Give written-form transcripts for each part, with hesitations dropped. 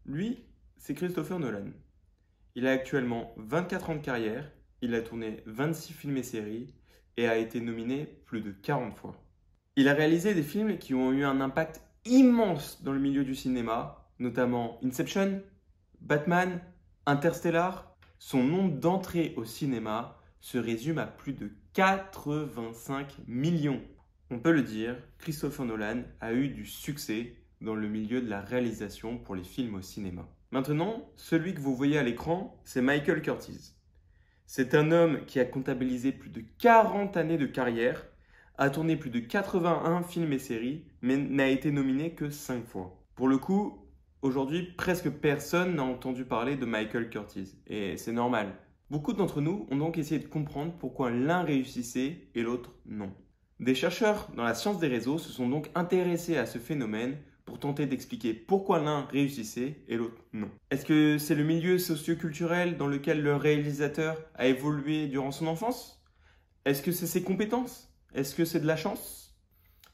Lui, c'est Christopher Nolan. Il a actuellement 24 ans de carrière, il a tourné 26 films et séries et a été nominé plus de 40 fois. Il a réalisé des films qui ont eu un impact immense dans le milieu du cinéma, notamment Inception, Batman, Interstellar. Son nombre d'entrées au cinéma se résume à plus de 85 millions. On peut le dire, Christopher Nolan a eu du succès dans le milieu de la réalisation pour les films au cinéma. Maintenant, celui que vous voyez à l'écran, c'est Michael Curtiz. C'est un homme qui a comptabilisé plus de 40 années de carrière, a tourné plus de 81 films et séries, mais n'a été nominé que 5 fois. Pour le coup, aujourd'hui, presque personne n'a entendu parler de Michael Curtiz, et c'est normal. Beaucoup d'entre nous ont donc essayé de comprendre pourquoi l'un réussissait et l'autre non. Des chercheurs dans la science des réseaux se sont donc intéressés à ce phénomène pour tenter d'expliquer pourquoi l'un réussissait et l'autre non. Est-ce que c'est le milieu socio-culturel dans lequel le réalisateur a évolué durant son enfance? Est-ce que c'est ses compétences? Est-ce que c'est de la chance?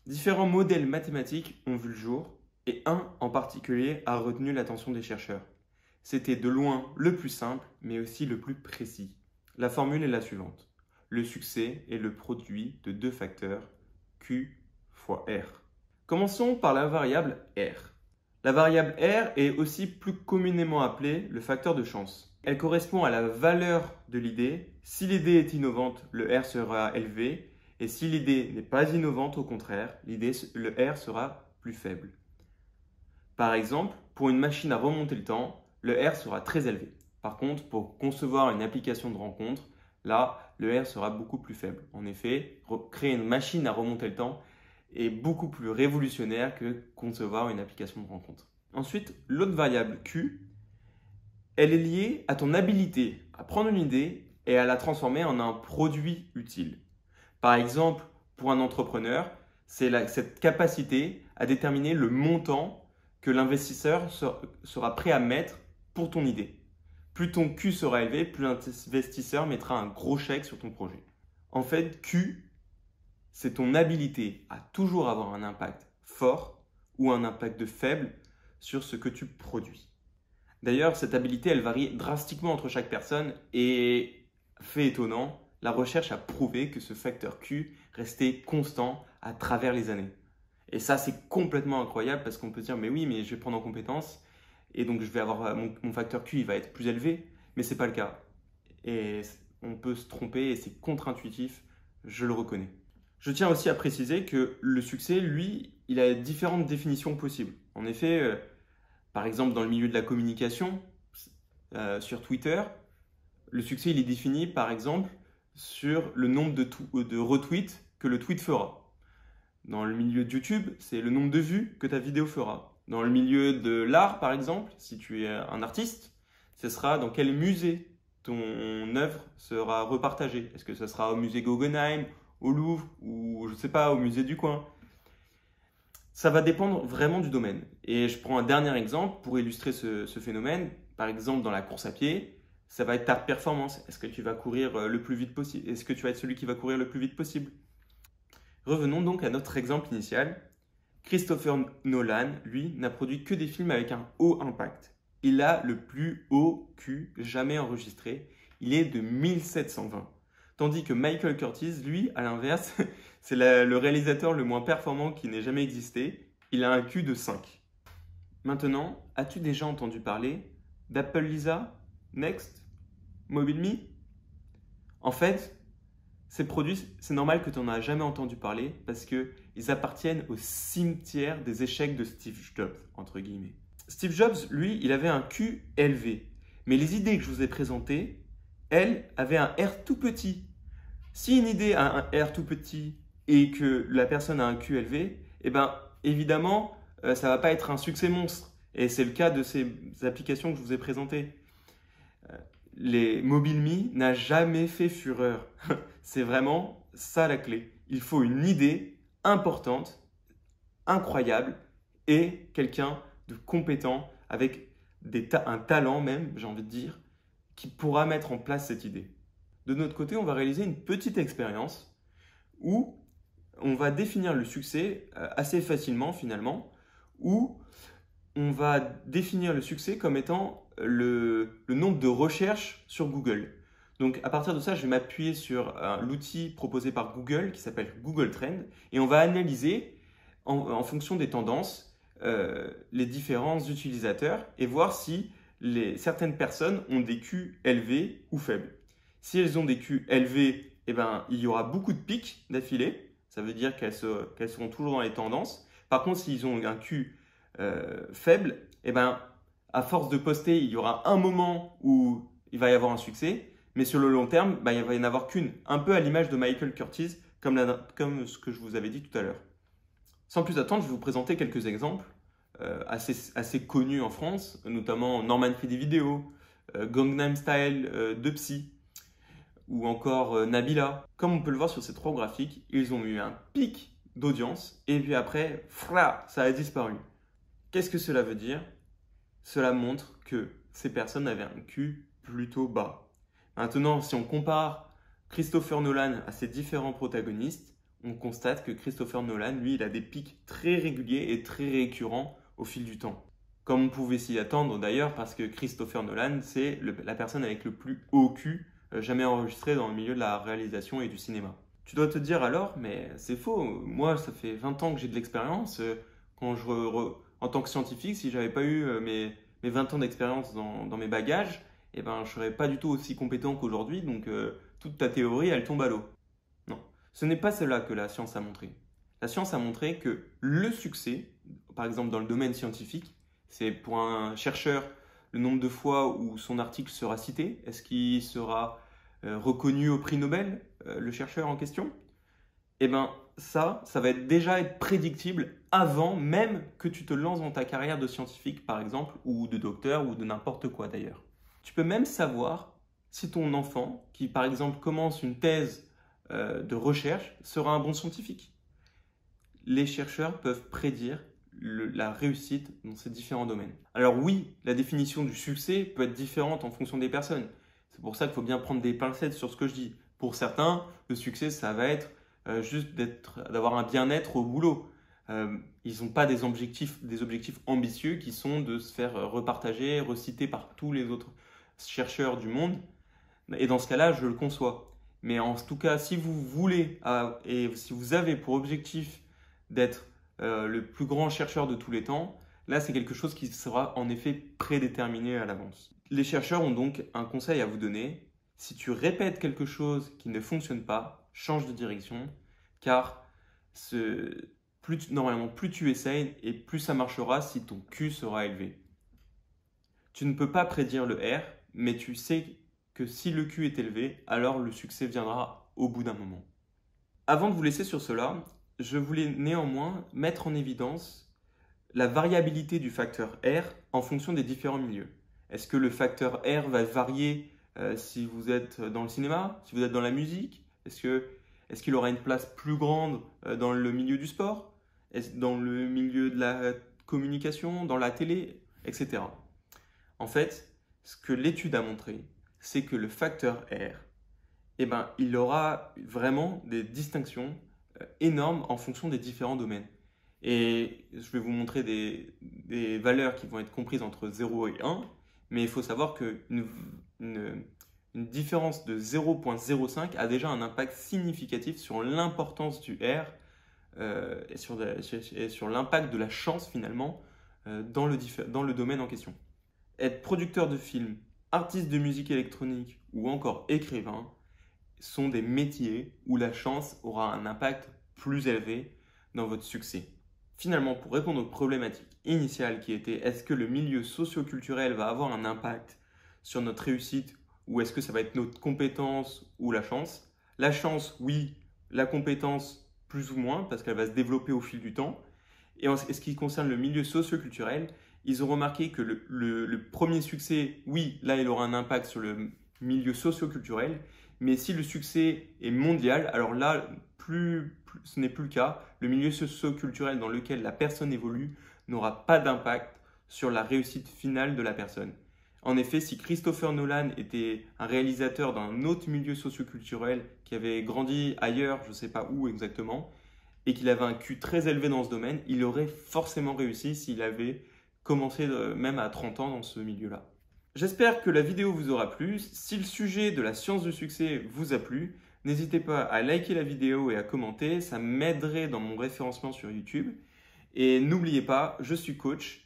Différents modèles mathématiques ont vu le jour et un en particulier a retenu l'attention des chercheurs. C'était de loin le plus simple mais aussi le plus précis. La formule est la suivante. Le succès est le produit de deux facteurs, Q fois R. Commençons par la variable R. La variable R est aussi plus communément appelée le facteur de chance. Elle correspond à la valeur de l'idée. Si l'idée est innovante, le R sera élevé. Et si l'idée n'est pas innovante, au contraire, le R sera plus faible. Par exemple, pour une machine à remonter le temps, le R sera très élevé. Par contre, pour concevoir une application de rencontre, là, le R sera beaucoup plus faible. En effet, créer une machine à remonter le temps est beaucoup plus révolutionnaire que concevoir une application de rencontre. Ensuite, l'autre variable Q, elle est liée à ton habilité à prendre une idée et à la transformer en un produit utile. Par exemple, pour un entrepreneur, c'est cette capacité à déterminer le montant que l'investisseur sera prêt à mettre pour ton idée. Plus ton Q sera élevé, plus l'investisseur mettra un gros chèque sur ton projet. En fait, Q, c'est ton habilité à toujours avoir un impact fort ou un impact faible sur ce que tu produis. D'ailleurs, cette habilité, elle varie drastiquement entre chaque personne et, fait étonnant, la recherche a prouvé que ce facteur Q restait constant à travers les années. Et ça, c'est complètement incroyable parce qu'on peut se dire, mais oui, mais je vais prendre en compétence et donc je vais avoir mon facteur Q, il va être plus élevé, mais ce n'est pas le cas. Et on peut se tromper et c'est contre-intuitif, je le reconnais. Je tiens aussi à préciser que le succès, lui, il a différentes définitions possibles. En effet, par exemple, dans le milieu de la communication, sur Twitter, le succès, il est défini, par exemple, sur le nombre de retweets que le tweet fera. Dans le milieu de YouTube, c'est le nombre de vues que ta vidéo fera. Dans le milieu de l'art, par exemple, si tu es un artiste, ce sera dans quel musée ton œuvre sera repartagée. Est-ce que ce sera au musée Guggenheim, au Louvre ou, je ne sais pas, au musée du coin? Ça va dépendre vraiment du domaine. Et je prends un dernier exemple pour illustrer ce phénomène. Par exemple, dans la course à pied, ça va être ta performance. Est-ce que tu vas courir le plus vite possible? Est-ce que tu vas être celui qui va courir le plus vite possible? Revenons donc à notre exemple initial. Christopher Nolan, lui, n'a produit que des films avec un haut impact. Il a le plus haut Q jamais enregistré. Il est de 1720. Tandis que Michael Curtiz, lui, à l'inverse, c'est le réalisateur le moins performant qui n'ait jamais existé. Il a un Q de 5. Maintenant, as-tu déjà entendu parler d'Apple Lisa, Next, MobileMe? En fait, ces produits, c'est normal que tu n'en as jamais entendu parler parce qu'ils appartiennent au cimetière des échecs de Steve Jobs, entre guillemets. Steve Jobs, lui, il avait un Q élevé. Mais les idées que je vous ai présentées, elles avaient un R tout petit. Si une idée a un R tout petit et que la personne a un Q élevé, eh bien, évidemment, ça ne va pas être un succès monstre. Et c'est le cas de ces applications que je vous ai présentées. Les MobileMe n'a jamais fait fureur. C'est vraiment ça la clé. Il faut une idée importante, incroyable et quelqu'un de compétent avec un talent même, j'ai envie de dire, qui pourra mettre en place cette idée. De notre côté, on va réaliser une petite expérience où on va définir le succès assez facilement finalement, où on va définir le succès comme étant le nombre de recherches sur Google. Donc à partir de ça, je vais m'appuyer sur l'outil proposé par Google qui s'appelle Google Trends et on va analyser en fonction des tendances les différents utilisateurs et voir si certaines personnes ont des Q élevés ou faibles. Si elles ont des Q élevés, eh ben, il y aura beaucoup de pics d'affilée. Ça veut dire qu'elles seront toujours dans les tendances. Par contre, s'ils ont un Q faible, eh ben, à force de poster, il y aura un moment où il va y avoir un succès. Mais sur le long terme, bah, il ne va y en avoir qu'une. Un peu à l'image de Michael Curtis, comme ce que je vous avais dit tout à l'heure. Sans plus attendre, je vais vous présenter quelques exemples assez connus en France, notamment Norman fait des vidéos, Gangnam Style de Psy, ou encore Nabila. Comme on peut le voir sur ces 3 graphiques, ils ont eu un pic d'audience et puis après, ça a disparu. Qu'est-ce que cela veut dire? Cela montre que ces personnes avaient un Q plutôt bas. Maintenant, si on compare Christopher Nolan à ses différents protagonistes, on constate que Christopher Nolan, lui, il a des pics très réguliers et très récurrents au fil du temps. Comme on pouvait s'y attendre d'ailleurs, parce que Christopher Nolan, c'est la personne avec le plus haut Q jamais enregistré dans le milieu de la réalisation et du cinéma. Tu dois te dire alors, mais c'est faux, moi ça fait 20 ans que j'ai de l'expérience, en tant que scientifique, si j'avais pas eu mes 20 ans d'expérience dans mes bagages, eh ben, je serais pas du tout aussi compétent qu'aujourd'hui, donc toute ta théorie, elle tombe à l'eau. Non, ce n'est pas cela que la science a montré. La science a montré que le succès, par exemple dans le domaine scientifique, c'est pour un chercheur le nombre de fois où son article sera cité. Est-ce qu'il sera reconnu au prix Nobel, le chercheur en question? Eh bien, ça va déjà être prédictible avant même que tu te lances dans ta carrière de scientifique, par exemple, ou de docteur, ou de n'importe quoi d'ailleurs. Tu peux même savoir si ton enfant, qui par exemple commence une thèse de recherche, sera un bon scientifique. Les chercheurs peuvent prédire la réussite dans ces différents domaines. Alors oui, la définition du succès peut être différente en fonction des personnes. C'est pour ça qu'il faut bien prendre des pincettes sur ce que je dis. Pour certains, le succès, ça va être juste d'avoir un bien-être au boulot. Ils n'ont pas des objectifs ambitieux qui sont de se faire repartager, reciter par tous les autres chercheurs du monde. Et dans ce cas-là, je le conçois. Mais en tout cas, si vous voulez et si vous avez pour objectif d'être le plus grand chercheur de tous les temps, là c'est quelque chose qui sera en effet prédéterminé à l'avance. Les chercheurs ont donc un conseil à vous donner. Si tu répètes quelque chose qui ne fonctionne pas, change de direction, car normalement plus tu essayes et plus ça marchera si ton Q sera élevé. Tu ne peux pas prédire le R, mais tu sais que si le Q est élevé, alors le succès viendra au bout d'un moment. Avant de vous laisser sur cela, je voulais néanmoins mettre en évidence la variabilité du facteur R en fonction des différents milieux. Est-ce que le facteur R va varier si vous êtes dans le cinéma, si vous êtes dans la musique? Est-ce qu'il aura une place plus grande dans le milieu du sport? Dans le milieu de la communication, dans la télé, etc. En fait, ce que l'étude a montré, c'est que le facteur R, eh ben, il aura vraiment des distinctions énormes en fonction des différents domaines. Et je vais vous montrer des valeurs qui vont être comprises entre 0 et 1, mais il faut savoir qu'une différence de 0,05 a déjà un impact significatif sur l'importance du R et sur l'impact de la chance finalement dans le domaine en question. Être producteur de films, artiste de musique électronique ou encore écrivain sont des métiers où la chance aura un impact plus élevé dans votre succès. Finalement, pour répondre aux problématiques initiales qui étaient est-ce que le milieu socio-culturel va avoir un impact sur notre réussite ou est-ce que ça va être notre compétence ou la chance? La chance, oui. La compétence, plus ou moins, parce qu'elle va se développer au fil du temps. Et en ce qui concerne le milieu socio-culturel, ils ont remarqué que le premier succès, oui, là, il aura un impact sur le milieu socio-culturel. Mais si le succès est mondial, alors là, ce n'est plus le cas. Le milieu socio-culturel dans lequel la personne évolue n'aura pas d'impact sur la réussite finale de la personne. En effet, si Christopher Nolan était un réalisateur d'un autre milieu socio-culturel qui avait grandi ailleurs, je ne sais pas où exactement, et qu'il avait un Q très élevé dans ce domaine, il aurait forcément réussi s'il avait commencer même à 30 ans dans ce milieu-là. J'espère que la vidéo vous aura plu. Si le sujet de la science du succès vous a plu, n'hésitez pas à liker la vidéo et à commenter, ça m'aiderait dans mon référencement sur YouTube. Et n'oubliez pas, je suis coach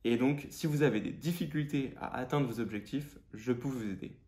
et donc si vous avez des difficultés à atteindre vos objectifs, je peux vous aider.